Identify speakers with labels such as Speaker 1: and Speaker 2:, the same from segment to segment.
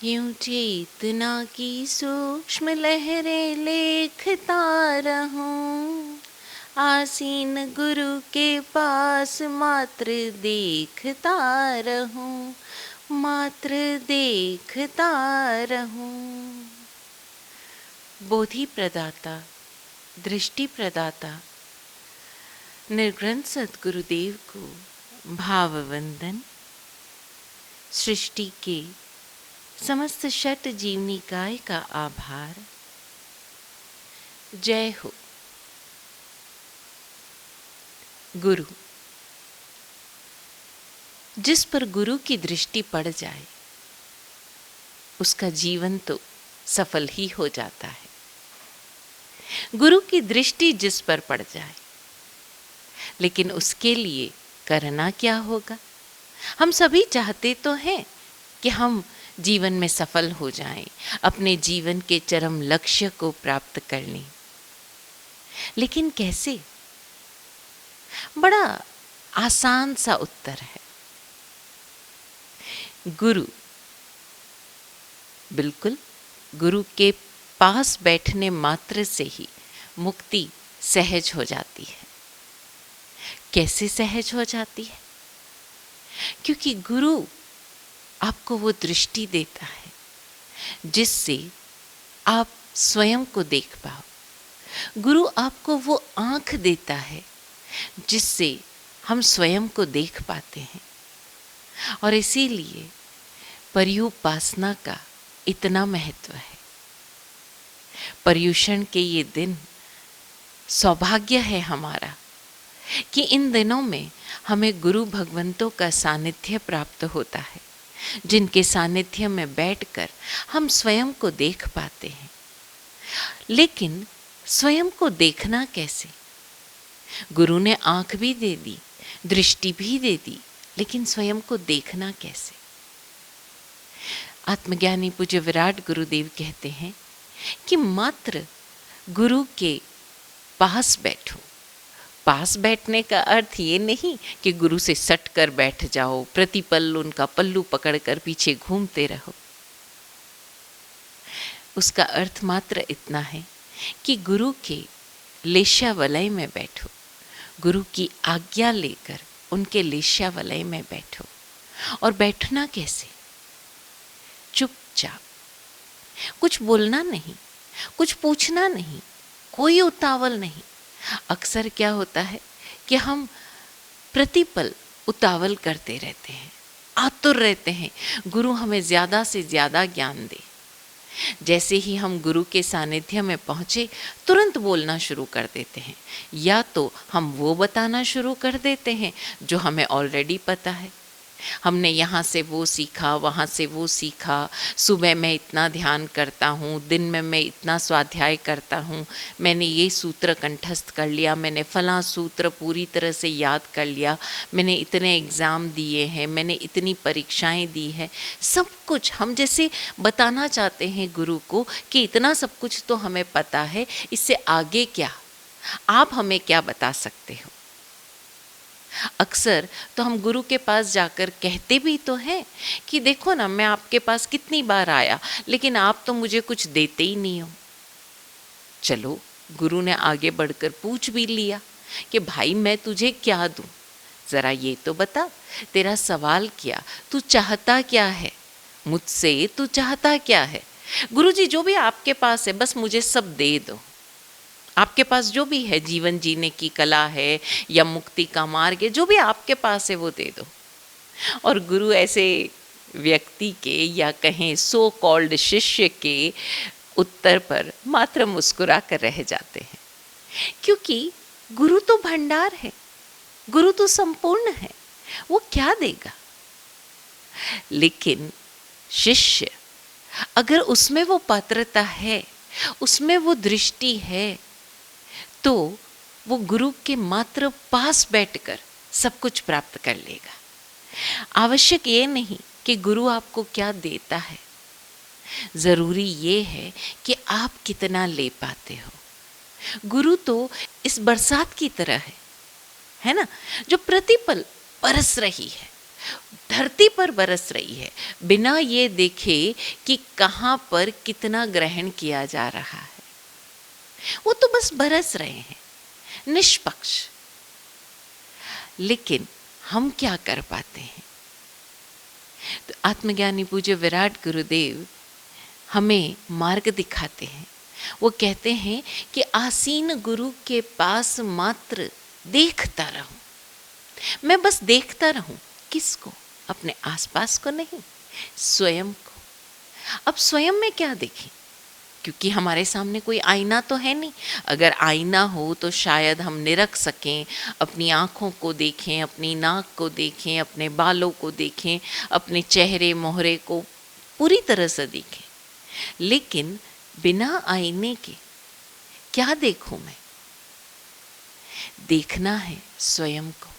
Speaker 1: यूं चेतना की सूक्ष्म लहरें लेखता रहूं, आसीन गुरु के पास मात्र देखता रहूं, मात्र देखता रहूं। बोधि प्रदाता, दृष्टि प्रदाता निर्ग्रंथ सद्गुरुदेव को भाववंदन। सृष्टि के समस्त षट जीवनिकाय का आभार। जय हो। गुरु, जिस पर गुरु की दृष्टि पड़ जाए उसका जीवन तो सफल ही हो जाता है। गुरु की दृष्टि जिस पर पड़ जाए, लेकिन उसके लिए करना क्या होगा? हम सभी चाहते तो हैं कि हम जीवन में सफल हो जाएं, अपने जीवन के चरम लक्ष्य को प्राप्त कर लें, लेकिन कैसे? बड़ा आसान सा उत्तर है, गुरु। बिल्कुल, गुरु के पास बैठने मात्र से ही मुक्ति सहज हो जाती है। कैसे सहज हो जाती है? क्योंकि गुरु आपको वो दृष्टि देता है जिससे आप स्वयं को देख पाओ। गुरु आपको वो आँख देता है जिससे हम स्वयं को देख पाते हैं। और इसीलिए पर्युपासना का इतना महत्व है। पर्युषण के ये दिन सौभाग्य है हमारा कि इन दिनों में हमें गुरु भगवंतों का सानिध्य प्राप्त होता है, जिनके सानिध्य में बैठकर हम स्वयं को देख पाते हैं। लेकिन स्वयं को देखना कैसे? गुरु ने आंख भी दे दी, दृष्टि भी दे दी, लेकिन स्वयं को देखना कैसे? आत्मज्ञानी पूज्य विराट गुरुदेव कहते हैं कि मात्र गुरु के पास बैठो। पास बैठने का अर्थ ये नहीं कि गुरु से सट कर बैठ जाओ, प्रतिपल उनका पल्लू पकड़कर पीछे घूमते रहो। उसका अर्थ मात्र इतना है कि गुरु के लेशावलय में बैठो, गुरु की आज्ञा लेकर उनके लेशावलय में बैठो। और बैठना कैसे? चुपचाप, कुछ बोलना नहीं, कुछ पूछना नहीं, कोई उतावल नहीं। अक्सर क्या होता है कि हम प्रतिपल उतावल करते रहते हैं, आतुर रहते हैं गुरु हमें ज़्यादा से ज़्यादा ज्ञान दे। जैसे ही हम गुरु के सानिध्य में पहुँचे, तुरंत बोलना शुरू कर देते हैं, या तो हम वो बताना शुरू कर देते हैं जो हमें ऑलरेडी पता है। हमने यहाँ से वो सीखा, वहाँ से वो सीखा, सुबह मैं इतना ध्यान करता हूँ, दिन में मैं इतना स्वाध्याय करता हूँ, मैंने ये सूत्र कंठस्थ कर लिया, मैंने फलां सूत्र पूरी तरह से याद कर लिया, मैंने इतने एग्ज़ाम दिए हैं, मैंने इतनी परीक्षाएं दी हैं। सब कुछ हम जैसे बताना चाहते हैं गुरु को कि इतना सब कुछ तो हमें पता है, इससे आगे क्या? आप हमें क्या बता सकते हो? अक्सर तो हम गुरु के पास जाकर कहते भी तो हैं कि देखो ना, मैं आपके पास कितनी बार आया, लेकिन आप तो मुझे कुछ देते ही नहीं हो। चलो, गुरु ने आगे बढ़कर पूछ भी लिया कि भाई मैं तुझे क्या दूं, ज़रा ये तो बता, तेरा सवाल क्या, तू चाहता क्या है मुझसे, तू चाहता क्या है? गुरुजी, जो भी आपके पास है बस मुझे सब दे दो। आपके पास जो भी है, जीवन जीने की कला है या मुक्ति का मार्ग है, जो भी आपके पास है वो दे दो। और गुरु ऐसे व्यक्ति के, या कहें सो कॉल्ड शिष्य के उत्तर पर मात्र मुस्कुरा कर रह जाते हैं, क्योंकि गुरु तो भंडार है, गुरु तो संपूर्ण है, वो क्या देगा? लेकिन शिष्य, अगर उसमें वो पात्रता है, उसमें वो दृष्टि है, तो वो गुरु के मात्र पास बैठकर सब कुछ प्राप्त कर लेगा। आवश्यक ये नहीं कि गुरु आपको क्या देता है, ज़रूरी ये है कि आप कितना ले पाते हो। गुरु तो इस बरसात की तरह है ना, जो प्रतिपल बरस रही है, धरती पर बरस रही है, बिना ये देखे कि कहाँ पर कितना ग्रहण किया जा रहा है। वो तो बस बरस रहे हैं, निष्पक्ष। लेकिन हम क्या कर पाते हैं? तो आत्मज्ञानी पूज्य विराट गुरुदेव हमें मार्ग दिखाते हैं। वो कहते हैं कि आसीन गुरु के पास मात्र देखता रहूं। मैं बस देखता रहूं। किसको? अपने आसपास को नहीं, स्वयं को। अब स्वयं में क्या देखें? क्योंकि हमारे सामने कोई आईना तो है नहीं। अगर आईना हो तो शायद हम निरख सकें, अपनी आँखों को देखें, अपनी नाक को देखें, अपने बालों को देखें, अपने चेहरे मोहरे को पूरी तरह से देखें। लेकिन बिना आईने के क्या देखूं मैं? देखना है स्वयं को।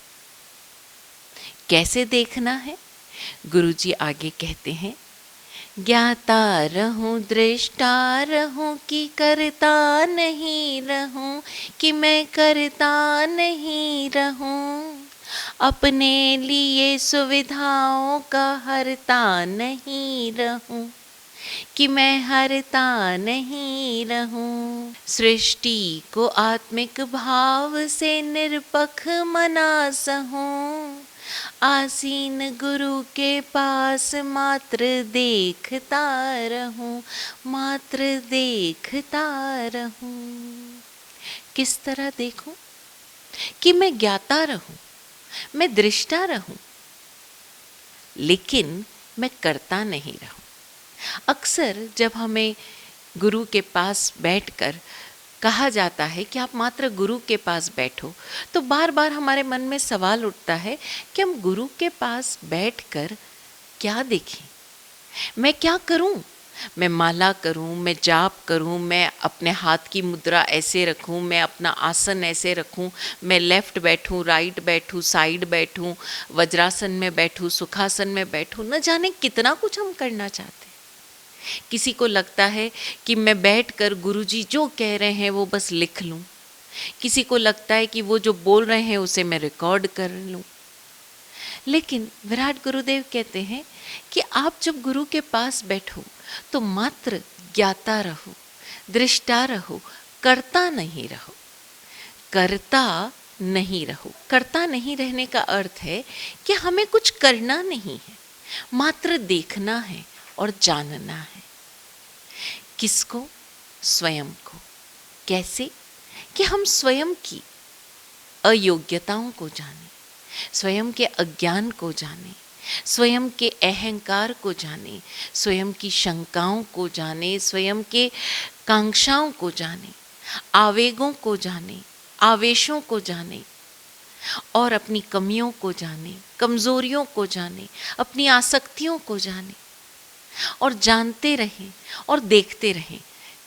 Speaker 1: कैसे देखना है? गुरुजी आगे कहते हैं, ज्ञाता रहूं दृष्टा रहूं कि करता नहीं रहूं, कि मैं करता नहीं रहूं, अपने लिए सुविधाओं का हरता नहीं रहूं, कि मैं हरता नहीं रहूं। सृष्टि को आत्मिक भाव से निरपख मना सहूं, आसीन गुरु के पास मात्र देखता रहूं, मात्र देखता रहूं। किस तरह देखूं? कि मैं ज्ञाता रहूं, मैं दृष्टा रहूं, लेकिन मैं करता नहीं रहूं। अक्सर जब हमें गुरु के पास बैठकर कहा जाता है कि आप मात्र गुरु के पास बैठो, तो बार बार हमारे मन में सवाल उठता है कि हम गुरु के पास बैठकर क्या देखें? मैं क्या करूं? मैं माला करूं, मैं जाप करूं, मैं अपने हाथ की मुद्रा ऐसे रखूं, मैं अपना आसन ऐसे रखूं, मैं लेफ्ट बैठूं, राइट बैठूं, साइड बैठूं, वज्रासन में बैठूं, सुखासन में बैठूं, न जाने कितना कुछ हम करना चाहते हैं। किसी को लगता है कि मैं बैठकर गुरुजी जो कह रहे हैं वो बस लिख लूं। किसी को लगता है कि वो जो बोल रहे हैं उसे मैं रिकॉर्ड कर लूं। लेकिन विराट गुरुदेव कहते हैं कि आप जब गुरु के पास बैठो तो मात्र ज्ञाता रहो, दृष्टा रहो, करता नहीं रहो। करता नहीं रहो। करता नहीं रहने का अर्थ है कि हमें कुछ करना नहीं है, मात्र देखना है और जानना है। किसको? स्वयं को। कैसे? कि हम स्वयं की अयोग्यताओं को जानें, स्वयं के अज्ञान को जानें, स्वयं के अहंकार को जानें, स्वयं की शंकाओं को जानें, स्वयं के कांक्षाओं को जानें, आवेगों को जानें, आवेशों को जानें और अपनी कमियों को जानें, कमजोरियों को जानें, अपनी आसक्तियों को जानें और जानते रहें और देखते रहें।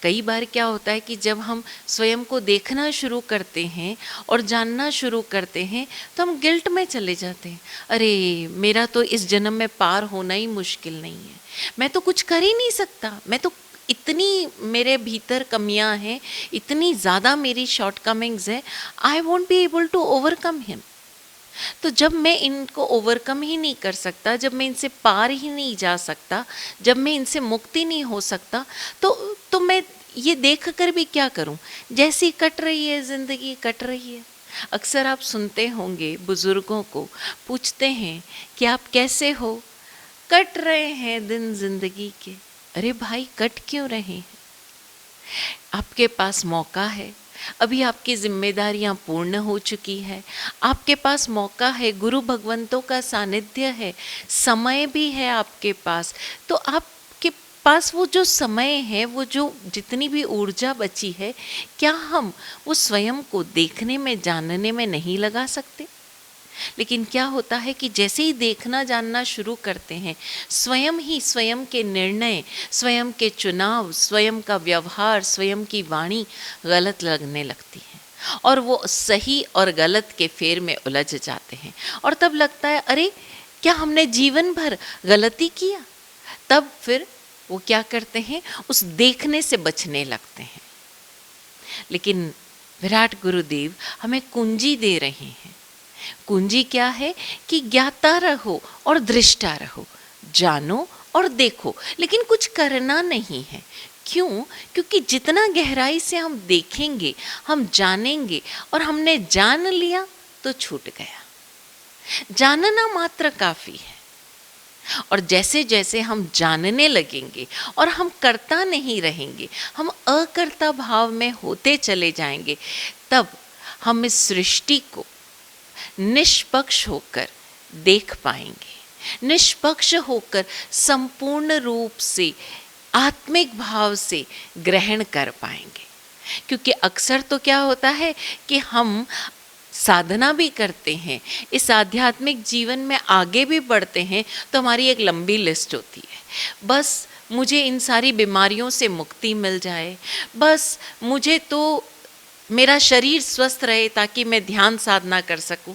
Speaker 1: कई बार क्या होता है कि जब हम स्वयं को देखना शुरू करते हैं और जानना शुरू करते हैं तो हम गिल्ट में चले जाते हैं। अरे मेरा तो इस जन्म में पार होना ही मुश्किल नहीं है, मैं तो कुछ कर ही नहीं सकता, मैं तो इतनी मेरे भीतर कमियां हैं, इतनी ज़्यादा मेरी शॉर्टकमिंग्स है, I won't be able to overcome him. तो जब मैं इनको ओवरकम ही नहीं कर सकता, जब मैं इनसे पार ही नहीं जा सकता, जब मैं इनसे मुक्ति नहीं हो सकता, तो मैं ये देख कर भी क्या करूं? जैसी कट रही है ज़िंदगी, कट रही है। अक्सर आप सुनते होंगे बुजुर्गों को पूछते हैं कि आप कैसे हो? कट रहे हैं दिन जिंदगी के। अरे भाई, कट क्यों रहे हैं? आपके पास मौका है, अभी आपकी जिम्मेदारियां पूर्ण हो चुकी है, आपके पास मौका है, गुरु भगवंतों का सानिध्य है, समय भी है आपके पास। तो आपके पास वो जो समय है, वो जो जितनी भी ऊर्जा बची है, क्या हम वो स्वयं को देखने में, जानने में नहीं लगा सकते? लेकिन क्या होता है कि जैसे ही देखना जानना शुरू करते हैं, स्वयं ही स्वयं के निर्णय, स्वयं के चुनाव, स्वयं का व्यवहार, स्वयं की वाणी गलत लगने लगती है और वो सही और गलत के फेर में उलझ जाते हैं। और तब लगता है अरे क्या हमने जीवन भर गलती किया? तब फिर वो क्या करते हैं? उस देखने से बचने लगते हैं। लेकिन विराट गुरुदेव हमें कुंजी दे रहे हैं कुंजी क्या है कि ज्ञाता रहो और दृष्टा रहो, जानो और देखो, लेकिन कुछ करना नहीं है। क्यों? क्योंकि जितना गहराई से हम देखेंगे, हम जानेंगे, और हमने जान लिया तो छूट गया। जानना मात्र काफी है। और जैसे जैसे हम जानने लगेंगे और हम करता नहीं रहेंगे, हम अकर्ता भाव में होते चले जाएंगे, तब हम इस सृष्टि को निष्पक्ष होकर देख पाएंगे, निष्पक्ष होकर संपूर्ण रूप से आत्मिक भाव से ग्रहण कर पाएंगे। क्योंकि अक्सर तो क्या होता है कि हम साधना भी करते हैं, इस आध्यात्मिक जीवन में आगे भी बढ़ते हैं, तो हमारी एक लंबी लिस्ट होती है। बस मुझे इन सारी बीमारियों से मुक्ति मिल जाए, बस मुझे तो मेरा शरीर स्वस्थ रहे ताकि मैं ध्यान साधना कर सकूं,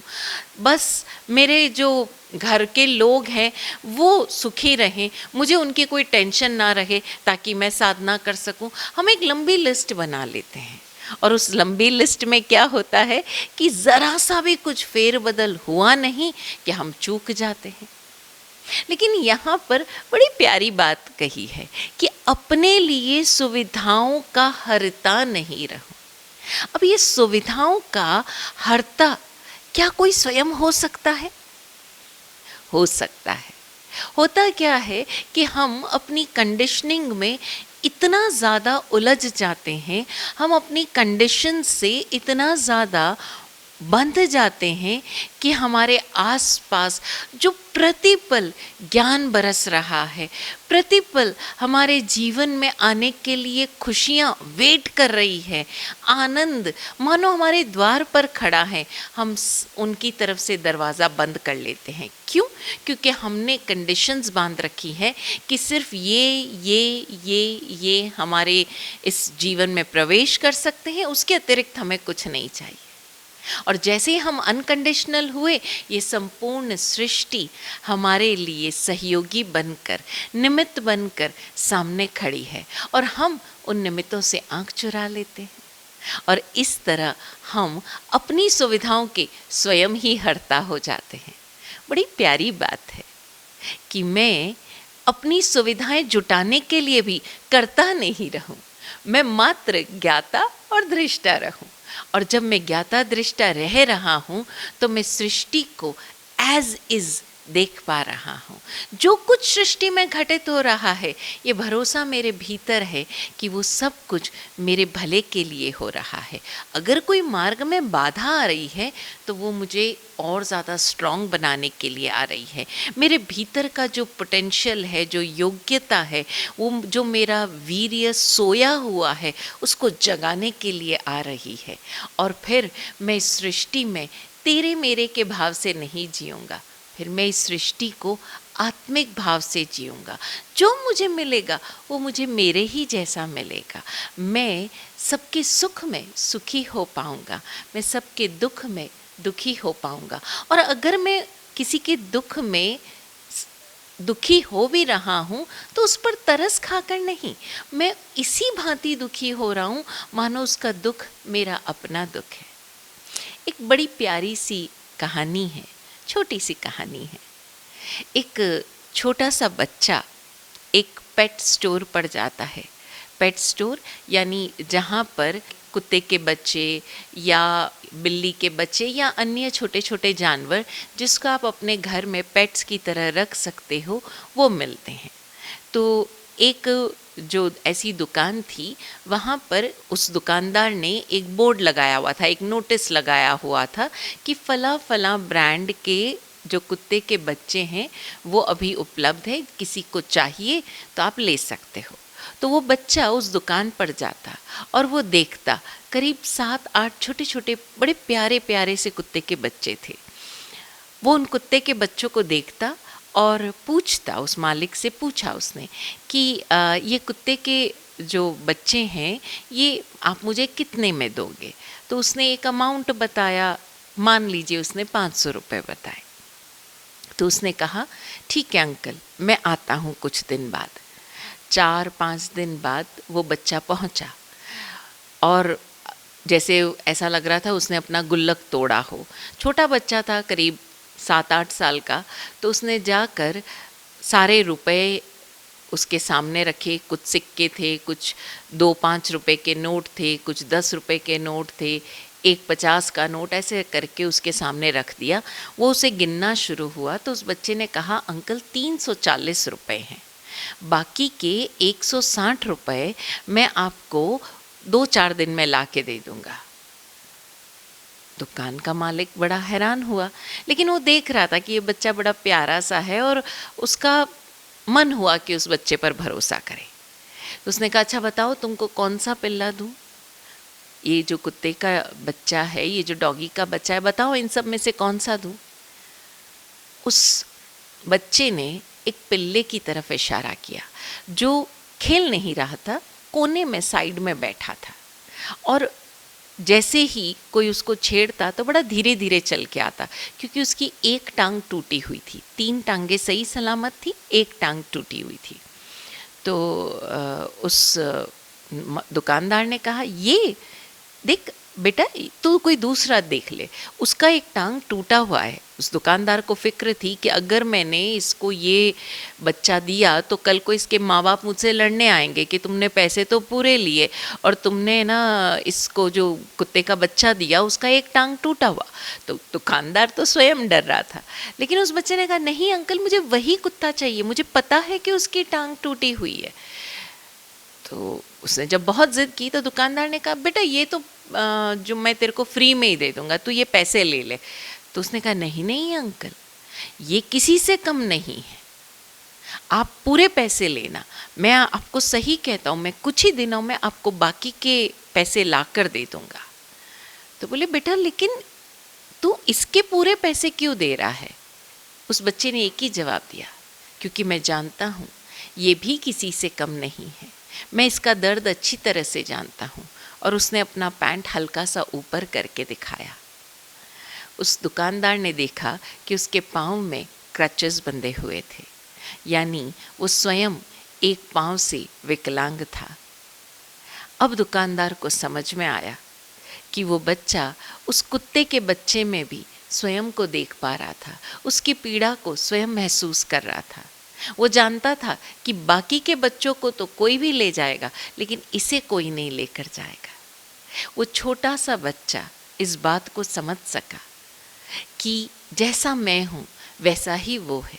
Speaker 1: बस मेरे जो घर के लोग हैं वो सुखी रहें, मुझे उनकी कोई टेंशन ना रहे ताकि मैं साधना कर सकूं। हम एक लंबी लिस्ट बना लेते हैं, और उस लंबी लिस्ट में क्या होता है कि ज़रा सा भी कुछ फेरबदल हुआ नहीं कि हम चूक जाते हैं। लेकिन यहाँ पर बड़ी प्यारी बात कही है कि अपने लिए सुविधाओं का हरता नहीं रहो। अब ये सुविधाओं का हरता क्या कोई स्वयं हो सकता है? हो सकता है। होता क्या है कि हम अपनी कंडीशनिंग में इतना ज़्यादा उलझ जाते हैं, हम अपनी कंडीशन से इतना ज़्यादा बंध जाते हैं कि हमारे आसपास जो प्रतिपल ज्ञान बरस रहा है, प्रतिपल हमारे जीवन में आने के लिए खुशियाँ वेट कर रही है, आनंद मानो हमारे द्वार पर खड़ा है, हम उनकी तरफ से दरवाज़ा बंद कर लेते हैं। क्यों? क्योंकि हमने कंडीशंस बांध रखी है कि सिर्फ ये हमारे इस जीवन में प्रवेश कर सकते हैं, उसके अतिरिक्त हमें कुछ नहीं चाहिए। और जैसे ही हम अनकंडीशनल हुए, ये संपूर्ण सृष्टि हमारे लिए सहयोगी बनकर, निमित्त बनकर सामने खड़ी है, और हम उन निमित्तों से आंख चुरा लेते हैं, और इस तरह हम अपनी सुविधाओं के स्वयं ही हर्ता हो जाते हैं। बड़ी प्यारी बात है कि मैं अपनी सुविधाएं जुटाने के लिए भी करता नहीं रहूं, मैं मात्र ज्ञाता और दृष्टा रहूं। और जब मैं ज्ञाता दृष्टा रह रहा हूँ तो मैं सृष्टि को एज इज देख पा रहा हूँ। जो कुछ सृष्टि में घटित हो रहा है, ये भरोसा मेरे भीतर है कि वो सब कुछ मेरे भले के लिए हो रहा है। अगर कोई मार्ग में बाधा आ रही है तो वो मुझे और ज़्यादा स्ट्रॉन्ग बनाने के लिए आ रही है। मेरे भीतर का जो पोटेंशियल है, जो योग्यता है, वो जो मेरा वीर्य सोया हुआ है, उसको जगाने के लिए आ रही है। और फिर मैं इस सृष्टि में तेरे मेरे के भाव से नहीं जीऊँगा, फिर मैं इस सृष्टि को आत्मिक भाव से जीऊँगा। जो मुझे मिलेगा वो मुझे मेरे ही जैसा मिलेगा। मैं सबके सुख में सुखी हो पाऊँगा, मैं सबके दुख में दुखी हो पाऊँगा। और अगर मैं किसी के दुख में दुखी हो भी रहा हूँ तो उस पर तरस खाकर नहीं, मैं इसी भांति दुखी हो रहा हूँ मानो उसका दुख मेरा अपना दुख है। एक बड़ी प्यारी सी कहानी है, छोटी सी कहानी है। एक छोटा सा बच्चा एक पेट स्टोर पर जाता है। पेट स्टोर यानी जहाँ पर कुत्ते के बच्चे या बिल्ली के बच्चे या अन्य छोटे छोटे जानवर जिसको आप अपने घर में पेट्स की तरह रख सकते हो, वो मिलते हैं। तो एक जो ऐसी दुकान थी, वहाँ पर उस दुकानदार ने एक बोर्ड लगाया हुआ था, एक नोटिस लगाया हुआ था कि फला फला ब्रांड के जो कुत्ते के बच्चे हैं वो अभी उपलब्ध है, किसी को चाहिए तो आप ले सकते हो। तो वो बच्चा उस दुकान पर जाता और वो देखता, करीब 7-8 छोटे छोटे बड़े प्यारे प्यारे से कुत्ते के बच्चे थे। वो उन कुत्ते के बच्चों को देखता और पूछता, उस मालिक से पूछा उसने कि ये कुत्ते के जो बच्चे हैं ये आप मुझे कितने में दोगे? तो उसने एक अमाउंट बताया, मान लीजिए उसने 500 रुपये बताए। तो उसने कहा ठीक है अंकल, मैं आता हूँ कुछ दिन बाद। 4-5 दिन बाद वो बच्चा पहुँचा और जैसे ऐसा लग रहा था उसने अपना गुल्लक तोड़ा हो। छोटा बच्चा था, करीब 7-8 साल का, तो उसने जाकर सारे रुपए उसके सामने रखे। कुछ सिक्के थे, कुछ 2-5 रुपए के नोट थे, कुछ 10 रुपए के नोट थे, एक 50 का नोट, ऐसे करके उसके सामने रख दिया। वो उसे गिनना शुरू हुआ तो उस बच्चे ने कहा, अंकल 340 रुपए हैं, बाकी के 160 रुपए मैं आपको 2-4 दिन में ला के दे दूंगा। दुकान का मालिक बड़ा हैरान हुआ, लेकिन वो देख रहा था कि ये बच्चा बड़ा प्यारा सा है और उसका मन हुआ कि उस बच्चे पर भरोसा करे। तो उसने कहा, अच्छा बताओ तुमको कौन सा पिल्ला दूं? ये जो कुत्ते का बच्चा है, ये जो डॉगी का बच्चा है, बताओ इन सब में से कौन सा दूं? उस बच्चे ने एक पिल्ले की तरफ इशारा किया जो खेल नहीं रहा था, कोने में साइड में बैठा था, और जैसे ही कोई उसको छेड़ता तो बड़ा धीरे धीरे चल के आता, क्योंकि उसकी एक टांग टूटी हुई थी, 3 टांगे सही सलामत थी, एक टांग टूटी हुई थी। तो उस दुकानदार ने कहा, ये देख बेटा, तू कोई दूसरा देख ले, उसका एक टांग टूटा हुआ है। उस दुकानदार को फिक्र थी कि अगर मैंने इसको ये बच्चा दिया तो कल को इसके माँ बाप मुझसे लड़ने आएंगे कि तुमने पैसे तो पूरे लिए और तुमने ना इसको जो कुत्ते का बच्चा दिया उसका एक टांग टूटा हुआ। तो दुकानदार तो स्वयं डर रहा था, लेकिन उस बच्चे ने कहा, नहीं अंकल, मुझे वही कुत्ता चाहिए, मुझे पता है कि उसकी टांग टूटी हुई है। तो उसने जब बहुत ज़िद की तो दुकानदार ने कहा, बेटा ये तो जो मैं तेरे को फ्री में ही दे दूंगा, तू ये पैसे ले ले। तो उसने कहा, नहीं नहीं अंकल, ये किसी से कम नहीं है, आप पूरे पैसे लेना, मैं आपको सही कहता हूँ, मैं कुछ ही दिनों में आपको बाकी के पैसे ला कर दे दूंगा। तो बोले, बेटा लेकिन तू इसके पूरे पैसे क्यों दे रहा है? उस बच्चे ने एक ही जवाब दिया, क्योंकि मैं जानता हूँ ये भी किसी से कम नहीं है, मैं इसका दर्द अच्छी तरह से जानता हूँ। और उसने अपना पैंट हल्का सा ऊपर करके दिखाया। उस दुकानदार ने देखा कि उसके पाँव में क्रचेस बंधे हुए थे, यानी वो स्वयं एक पाँव से विकलांग था। अब दुकानदार को समझ में आया कि वो बच्चा उस कुत्ते के बच्चे में भी स्वयं को देख पा रहा था, उसकी पीड़ा को स्वयं महसूस कर रहा था। वो जानता था कि बाकी के बच्चों को तो कोई भी ले जाएगा, लेकिन इसे कोई नहीं लेकर जाएगा। वो छोटा सा बच्चा इस बात को समझ सका कि जैसा मैं हूँ वैसा ही वो है।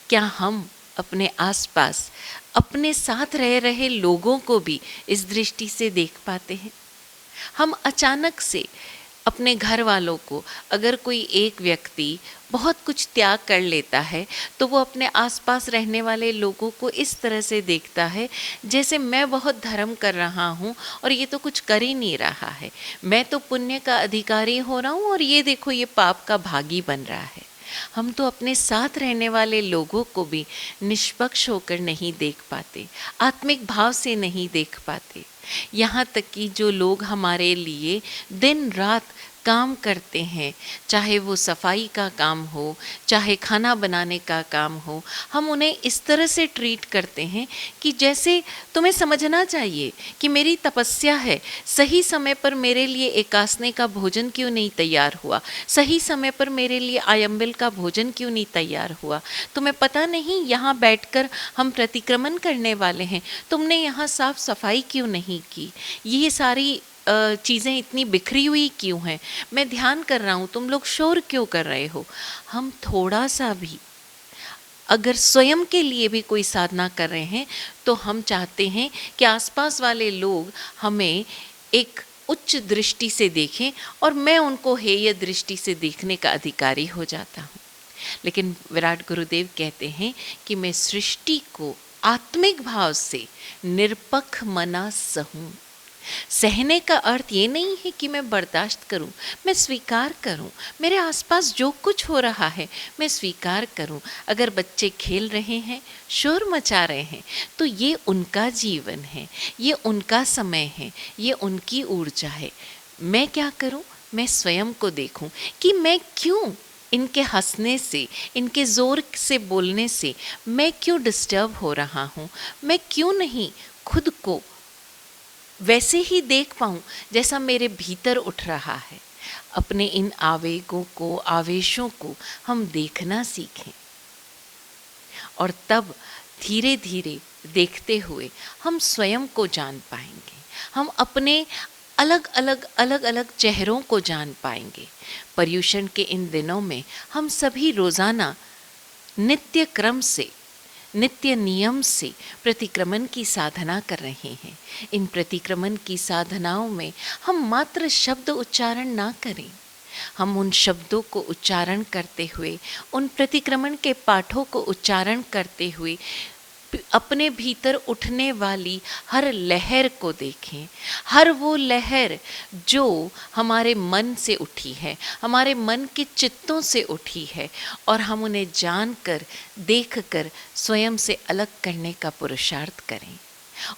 Speaker 1: क्या हम अपने आसपास अपने साथ रह रहे लोगों को भी इस दृष्टि से देख पाते हैं? हम अचानक से अपने घर वालों को, अगर कोई एक व्यक्ति बहुत कुछ त्याग कर लेता है तो वो अपने आसपास रहने वाले लोगों को इस तरह से देखता है जैसे मैं बहुत धर्म कर रहा हूँ और ये तो कुछ कर ही नहीं रहा है, मैं तो पुण्य का अधिकारी हो रहा हूँ और ये देखो ये पाप का भागी बन रहा है। हम तो अपने साथ रहने वाले लोगों को भी निष्पक्ष होकर नहीं देख पाते, आत्मिक भाव से नहीं देख पाते। यहाँ तक कि जो लोग हमारे लिए दिन रात काम करते हैं, चाहे वो सफाई का काम हो, चाहे खाना बनाने का काम हो, हम उन्हें इस तरह से ट्रीट करते हैं कि जैसे तुम्हें समझना चाहिए कि मेरी तपस्या है, सही समय पर मेरे लिए एकासने का भोजन क्यों नहीं तैयार हुआ, सही समय पर मेरे लिए आयम्बिल का भोजन क्यों नहीं तैयार हुआ, तुम्हें पता नहीं यहाँ बैठकर हम प्रतिक्रमण करने वाले हैं, तुमने यहाँ साफ सफाई क्यों नहीं की, ये सारी चीज़ें इतनी बिखरी हुई क्यों हैं, मैं ध्यान कर रहा हूँ, तुम लोग शोर क्यों कर रहे हो। हम थोड़ा सा भी अगर स्वयं के लिए भी कोई साधना कर रहे हैं तो हम चाहते हैं कि आसपास वाले लोग हमें एक उच्च दृष्टि से देखें और मैं उनको हेय दृष्टि से देखने का अधिकारी हो जाता हूँ। लेकिन विराट गुरुदेव कहते हैं कि मैं सृष्टि को आत्मिक भाव से निरपक्ष मना सहूँ। सहने का अर्थ ये नहीं है कि मैं बर्दाश्त करूं, मैं स्वीकार करूं, मेरे आसपास जो कुछ हो रहा है मैं स्वीकार करूं। अगर बच्चे खेल रहे हैं, शोर मचा रहे हैं, तो ये उनका जीवन है, ये उनका समय है, ये उनकी ऊर्जा है। मैं क्या करूं? मैं स्वयं को देखूं कि मैं क्यों इनके हंसने से, इनके ज़ोर से बोलने से मैं क्यों डिस्टर्ब हो रहा हूं, मैं क्यों नहीं खुद को वैसे ही देख पाऊं जैसा मेरे भीतर उठ रहा है। अपने इन आवेगों को, आवेशों को हम देखना सीखें और तब धीरे धीरे देखते हुए हम स्वयं को जान पाएंगे। हम अपने अलग अलग चेहरों को जान पाएंगे। पर्युषण के इन दिनों में हम सभी रोजाना नित्य क्रम से, नित्य नियम से प्रतिक्रमण की साधना कर रहे हैं। इन प्रतिक्रमण की साधनाओं में हम मात्र शब्द उच्चारण ना करें, हम उन शब्दों को उच्चारण करते हुए, उन प्रतिक्रमण के पाठों को उच्चारण करते हुए अपने भीतर उठने वाली हर लहर को देखें। हर वो लहर जो हमारे मन से उठी है, हमारे मन के चित्तों से उठी है, और हम उन्हें जानकर, देखकर स्वयं से अलग करने का पुरुषार्थ करें।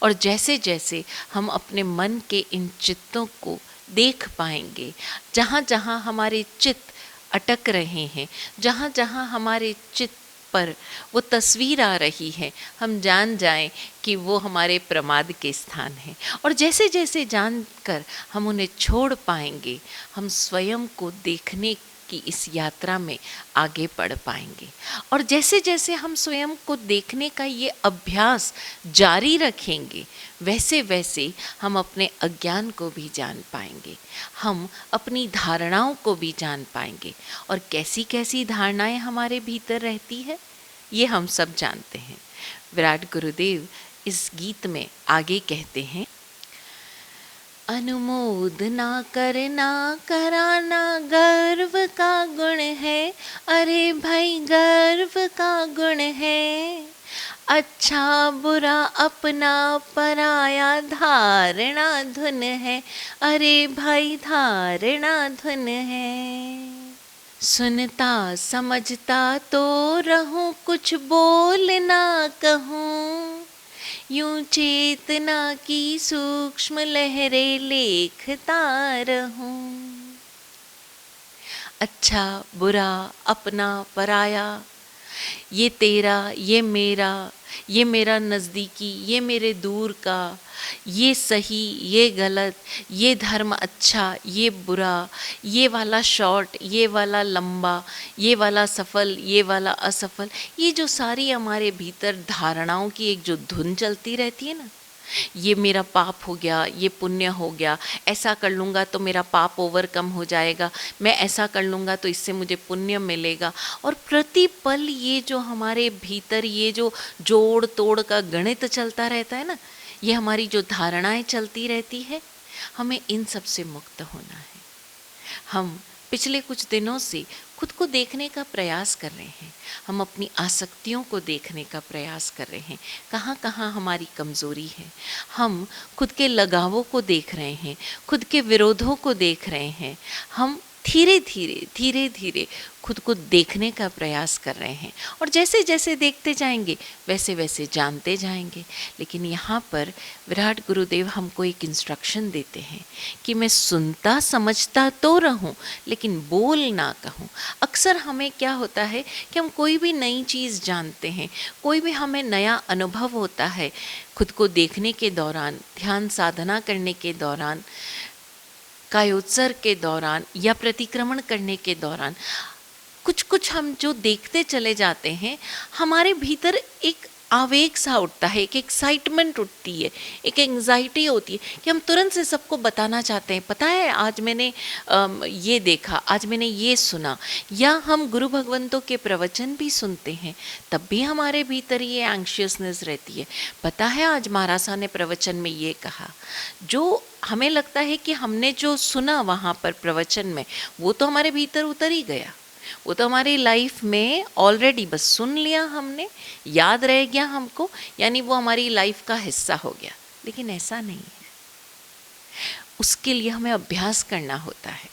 Speaker 1: और जैसे जैसे हम अपने मन के इन चित्तों को देख पाएंगे, जहाँ जहाँ हमारे चित्त अटक रहे हैं, जहाँ जहाँ हमारे चित्त पर वो तस्वीर आ रही है, हम जान जाएं कि वो हमारे प्रमाद के स्थान है। और जैसे जैसे जानकर हम उन्हें छोड़ पाएंगे, हम स्वयं को देखने की इस यात्रा में आगे बढ़ पाएंगे। और जैसे जैसे हम स्वयं को देखने का ये अभ्यास जारी रखेंगे, वैसे वैसे हम अपने अज्ञान को भी जान पाएंगे, हम अपनी धारणाओं को भी जान पाएंगे। और कैसी कैसी धारणाएं हमारे भीतर रहती है, ये हम सब जानते हैं। विराट गुरुदेव इस गीत में आगे कहते हैं, अनुमोदना करना कराना गर्व का गुण है, अरे भाई गर्व का गुण है। अच्छा बुरा अपना पराया धारणा धुन है, अरे भाई धारणा धुन है। सुनता समझता तो रहूं, कुछ बोल ना कहूं, यूं चेतना की सूक्ष्म लहरें लेखता रहूं। अच्छा बुरा अपना पराया, ये तेरा, ये मेरा नज़दीकी, ये मेरे दूर का, ये सही, ये गलत, ये धर्म अच्छा, ये बुरा, ये वाला शॉर्ट, ये वाला लंबा, ये वाला सफल, ये वाला असफल, ये जो सारी हमारे भीतर धारणाओं की एक जो धुन चलती रहती है ना, ये मेरा पाप हो गया, ये पुण्य हो गया, ऐसा कर लूँगा तो मेरा पाप ओवरकम हो जाएगा, मैं ऐसा कर लूँगा तो इससे मुझे पुण्य मिलेगा। और प्रतिपल ये जो हमारे भीतर ये जो जोड़ तोड़ का गणित चलता रहता है ना, ये हमारी जो धारणाएं चलती रहती है, हमें इन सब से मुक्त होना है। हम पिछले कुछ दिनों से खुद को देखने का प्रयास कर रहे हैं, हम अपनी आसक्तियों को देखने का प्रयास कर रहे हैं, कहाँ कहाँ हमारी कमज़ोरी है। हम खुद के लगावों को देख रहे हैं, खुद के विरोधों को देख रहे हैं। हम धीरे धीरे खुद को देखने का प्रयास कर रहे हैं, और जैसे जैसे देखते जाएंगे वैसे वैसे जानते जाएंगे। लेकिन यहाँ पर विराट गुरुदेव हमको एक इंस्ट्रक्शन देते हैं कि मैं सुनता समझता तो रहूं, लेकिन बोल ना कहूं। अक्सर हमें क्या होता है कि हम कोई भी नई चीज़ जानते हैं, कोई भी हमें नया अनुभव होता है, खुद को देखने के दौरान, ध्यान साधना करने के दौरान, कायोत्सर्ग के दौरान या प्रतिक्रमण करने के दौरान, कुछ कुछ हम जो देखते चले जाते हैं, हमारे भीतर एक आवेग सा उठता है, एक एक्साइटमेंट उठती है, एक एंग्जाइटी होती है कि हम तुरंत से सबको बताना चाहते हैं, पता है आज मैंने ये देखा, आज मैंने ये सुना। या हम गुरु भगवंतों के प्रवचन भी सुनते हैं, तब भी हमारे भीतर ये एंग्शियसनेस रहती है, पता है आज महाराज साहब ने प्रवचन में ये कहा। जो हमें लगता है कि हमने जो सुना वहाँ पर प्रवचन में, वो तो हमारे भीतर उतर ही गया, वो तो हमारी लाइफ में ऑलरेडी बस सुन लिया हमने, याद रह गया हमको, यानी वो हमारी लाइफ का हिस्सा हो गया। लेकिन ऐसा नहीं है, उसके लिए हमें अभ्यास करना होता है।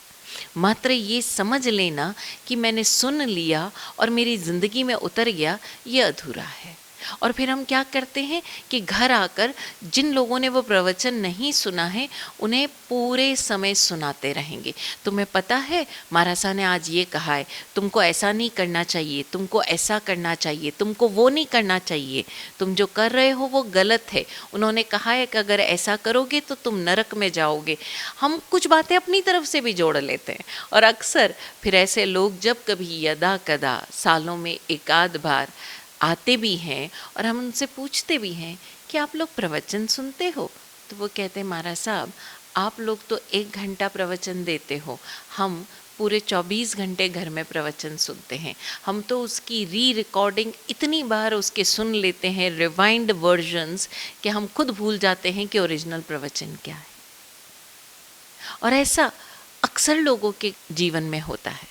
Speaker 1: मात्र ये समझ लेना कि मैंने सुन लिया और मेरी ज़िंदगी में उतर गया, ये अधूरा है। और फिर हम क्या करते हैं कि घर आकर जिन लोगों ने वो प्रवचन नहीं सुना है उन्हें पूरे समय सुनाते रहेंगे। तुम्हें पता है महाराज साहब ने आज ये कहा है, तुमको ऐसा नहीं करना चाहिए, तुमको ऐसा करना चाहिए, तुमको वो नहीं करना चाहिए, तुम जो कर रहे हो वो गलत है, उन्होंने कहा है कि अगर ऐसा करोगे तो तुम नरक में जाओगे। हम कुछ बातें अपनी तरफ से भी जोड़ लेते हैं और अक्सर फिर ऐसे लोग जब कभी यदा कदा सालों में एक आध बार आते भी हैं और हम उनसे पूछते भी हैं कि आप लोग प्रवचन सुनते हो, तो वो कहते हैं महाराज साहब आप लोग तो 1 घंटा प्रवचन देते हो, हम पूरे 24 घंटे घर में प्रवचन सुनते हैं, हम तो उसकी रिकॉर्डिंग इतनी बार उसके सुन लेते हैं, रिवाइंड वर्जन्स, कि हम खुद भूल जाते हैं कि ओरिजिनल प्रवचन क्या है। और ऐसा अक्सर लोगों के जीवन में होता है।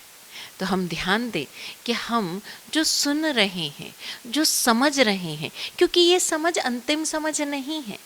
Speaker 1: तो हम ध्यान दें कि हम जो सुन रहे हैं, जो समझ रहे हैं, क्योंकि ये समझ अंतिम समझ नहीं है।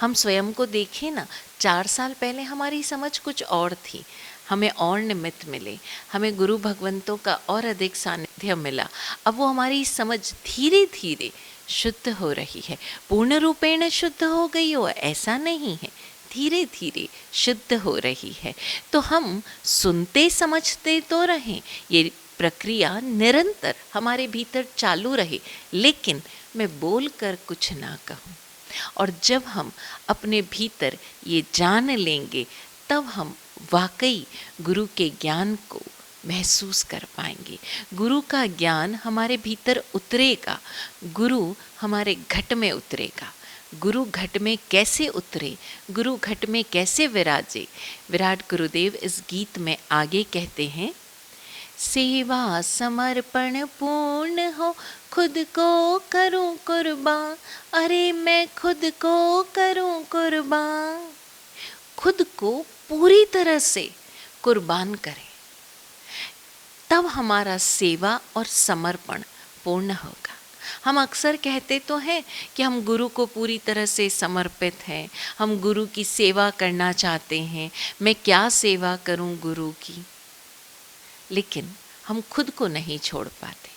Speaker 1: हम स्वयं को देखें ना, 4 साल पहले हमारी समझ कुछ और थी, हमें और निमित्त मिले, हमें गुरु भगवंतों का और अधिक सानिध्य मिला। अब वो हमारी समझ धीरे धीरे शुद्ध हो रही है। पूर्ण रूपेण शुद्ध हो गई हो ऐसा नहीं है, धीरे धीरे शुद्ध हो रही है। तो हम सुनते समझते तो रहें, ये प्रक्रिया निरंतर हमारे भीतर चालू रहे, लेकिन मैं बोलकर कुछ ना कहूँ। और जब हम अपने भीतर ये जान लेंगे तब हम वाकई गुरु के ज्ञान को महसूस कर पाएंगे। गुरु का ज्ञान हमारे भीतर उतरेगा, गुरु हमारे घट में उतरेगा। गुरु घट में कैसे उतरे, गुरु घट में कैसे विराजे, विराट गुरुदेव इस गीत में आगे कहते हैं, सेवा समर्पण पूर्ण हो, खुद को करूं कुर्बान, अरे मैं खुद को करूं कुर्बान। खुद को पूरी तरह से कुर्बान करें, तब हमारा सेवा और समर्पण पूर्ण होगा। हम अक्सर कहते तो हैं कि हम गुरु को पूरी तरह से समर्पित हैं, हम गुरु की सेवा करना चाहते हैं, मैं क्या सेवा करूं गुरु की, लेकिन हम खुद को नहीं छोड़ पाते।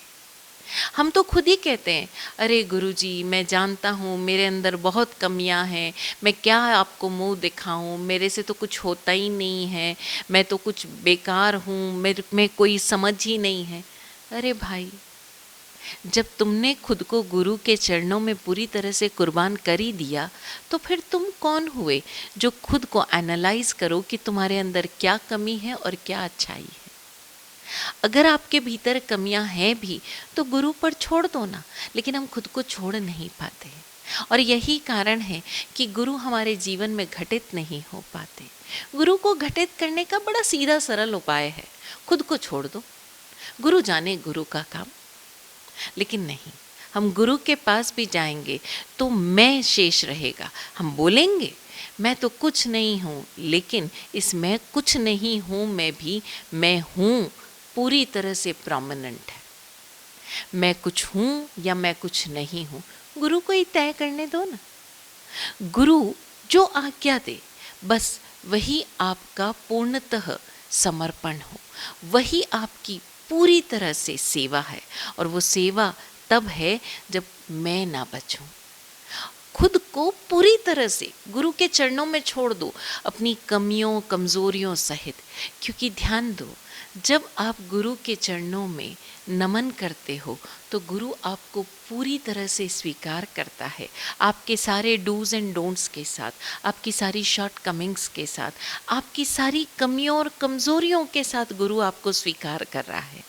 Speaker 1: हम तो खुद ही कहते हैं, अरे गुरुजी मैं जानता हूँ मेरे अंदर बहुत कमियां हैं, मैं क्या आपको मुंह दिखाऊं, मेरे से तो कुछ होता ही नहीं है, मैं तो कुछ बेकार हूँ, मेरे में कोई समझ ही नहीं है। अरे भाई, जब तुमने खुद को गुरु के चरणों में पूरी तरह से कुर्बान कर ही दिया, तो फिर तुम कौन हुए जो खुद को एनालाइज करो कि तुम्हारे अंदर क्या कमी है और क्या अच्छाई है। अगर आपके भीतर कमियां हैं भी तो गुरु पर छोड़ दो ना, लेकिन हम खुद को छोड़ नहीं पाते। और यही कारण है कि गुरु हमारे जीवन में घटित नहीं हो पाते। गुरु को घटित करने का बड़ा सीधा सरल उपाय है, खुद को छोड़ दो, गुरु जाने गुरु का काम। लेकिन नहीं, हम गुरु के पास भी जाएंगे तो मैं शेष रहेगा। हम बोलेंगे मैं तो कुछ नहीं हूँ, लेकिन इस मैं कुछ नहीं हूँ में भी मैं हूँ पूरी तरह से प्रोमिनेंट है। मैं कुछ हूँ या मैं कुछ नहीं हूँ, गुरु को ही तय करने दो ना। गुरु जो आज्ञा दे बस वही आपका पूर्णतः समर्पण हो, वही आपकी पूरी तरह से सेवा है। और वो सेवा तब है जब मैं ना बचूं। खुद को पूरी तरह से गुरु के चरणों में छोड़ दो, अपनी कमियों कमजोरियों सहित। क्योंकि ध्यान दो, जब आप गुरु के चरणों में नमन करते हो तो गुरु आपको पूरी तरह से स्वीकार करता है, आपके सारे डूज एंड डोंट्स के साथ, आपकी सारी शॉर्ट कमिंग्स के साथ, आपकी सारी कमियों और कमजोरियों के साथ गुरु आपको स्वीकार कर रहा है।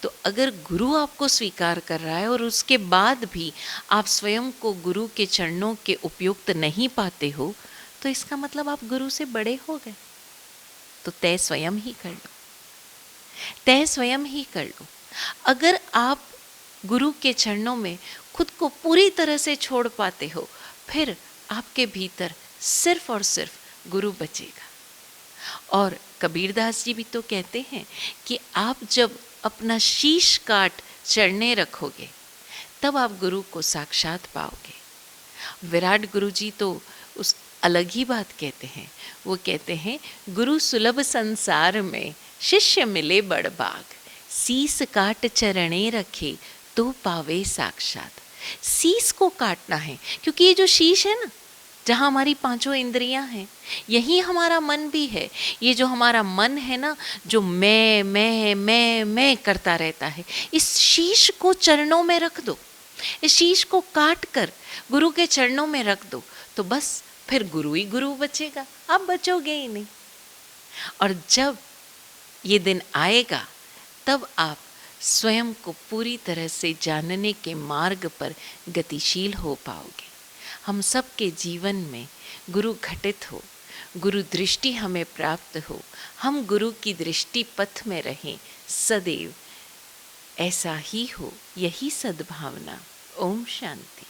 Speaker 1: तो अगर गुरु आपको स्वीकार कर रहा है और उसके बाद भी आप स्वयं को गुरु के चरणों के उपयुक्त नहीं पाते हो, तो इसका मतलब आप गुरु से बड़े हो गए। तो तय स्वयं ही कर लो, तय स्वयं ही कर लो। अगर आप गुरु के चरणों में खुद को पूरी तरह से छोड़ पाते हो, फिर आपके भीतर सिर्फ और सिर्फ गुरु बचेगा। और कबीरदास जी भी तो कहते हैं कि आप जब अपना शीश काट चरणे रखोगे तब आप गुरु को साक्षात पाओगे। विराट गुरु जी तो उस अलग ही बात कहते हैं। वो कहते हैं, गुरु सुलभ संसार में शिष्य मिले बड़ बाग, सीस काट चरणे रखे तो पावे साक्षात। शीश को काटना है, क्योंकि ये जो शीश है ना, जहाँ हमारी पांचों इंद्रियां हैं, यही हमारा मन भी है। ये जो हमारा मन है ना, जो मैं करता रहता है, इस शीश को चरणों में रख दो, इस शीश को काट कर गुरु के चरणों में रख दो, तो बस फिर गुरु ही गुरु बचेगा, आप बचोगे ही नहीं। और जब ये दिन आएगा, तब आप स्वयं को पूरी तरह से जानने के मार्ग पर गतिशील हो पाओगे। हम सबके जीवन में गुरु घटित हो, गुरु दृष्टि हमें प्राप्त हो, हम गुरु की दृष्टि पथ में रहें सदैव। ऐसा ही हो, यही सद्भावना। ओम शांति।